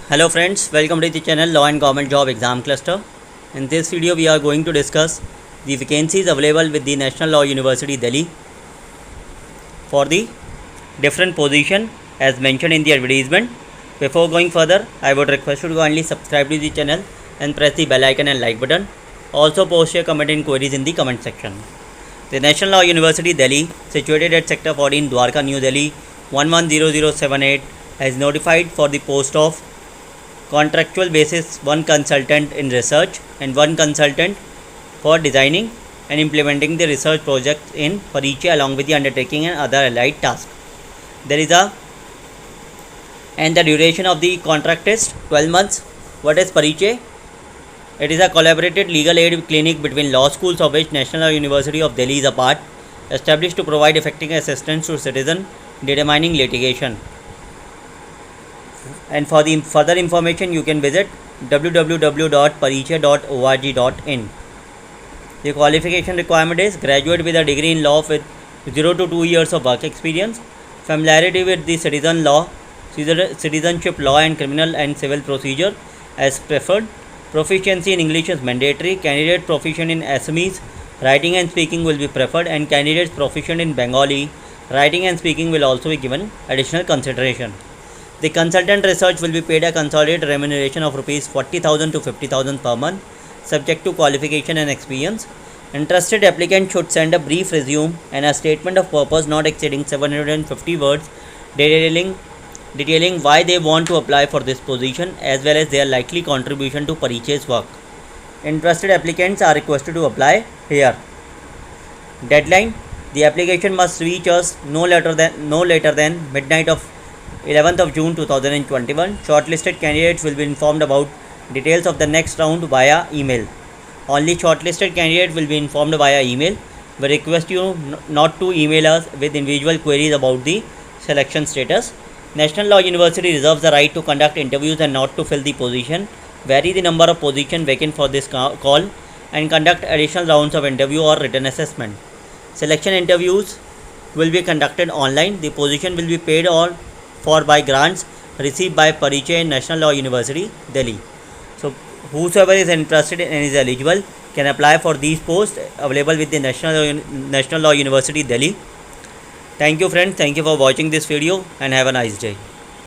Hello friends, welcome to the channel Law and Government Job Exam Cluster. In this video we are going to discuss the vacancies available with the National Law University Delhi for the different position as mentioned in the advertisement. Before going further, I would request you to kindly subscribe to the channel and press the bell icon and like button. Also post your comment and queries in the comment section. The National Law University Delhi, situated at Sector 14 Dwarka, New Delhi 110078, has notified for the post of contractual basis one consultant in research and one consultant for designing and implementing the research projects in Parichya along with the undertaking and other allied tasks. And the duration of the contract is 12 months. What is Parichya? It is a collaborated legal aid clinic between law schools of which National Law University of Delhi is a part, established to provide effective assistance to citizens determining litigation. And for the further information you can visit www.parichya.org.in. The qualification requirement is graduate with a degree in law with 0 to 2 years of work experience, familiarity with the citizenship law and criminal and civil procedure as preferred, proficiency in English is mandatory, candidate proficient in Assamese writing and speaking will be preferred, and candidates proficient in Bengali writing and speaking will also be given additional consideration. The consultant research will be paid a consolidated remuneration of Rs 40,000 to 50,000 per month, subject to qualification and experience. Interested applicant should send a brief resume and a statement of purpose not exceeding 750 words detailing why they want to apply for this position as well as their likely contribution to Parichya's work. Interested applicants are requested to apply here. Deadline: the application must reach us no later than midnight of 11th of June 2021. Shortlisted candidates will be informed about details of the next round via email. Only shortlisted candidates will be informed via email. We request you not to email us with individual queries about the selection status. National Law University reserves the right to conduct interviews and not to fill the position, vary the number of positions vacant for this call, and conduct additional rounds of interview or written assessment. Selection interviews will be conducted online. The position will be paid for by grants received by Parichya National Law University, Delhi. So, whosoever is interested and is eligible can apply for these posts available with the National Law University, Delhi. Thank you friends, thank you for watching this video and have a nice day.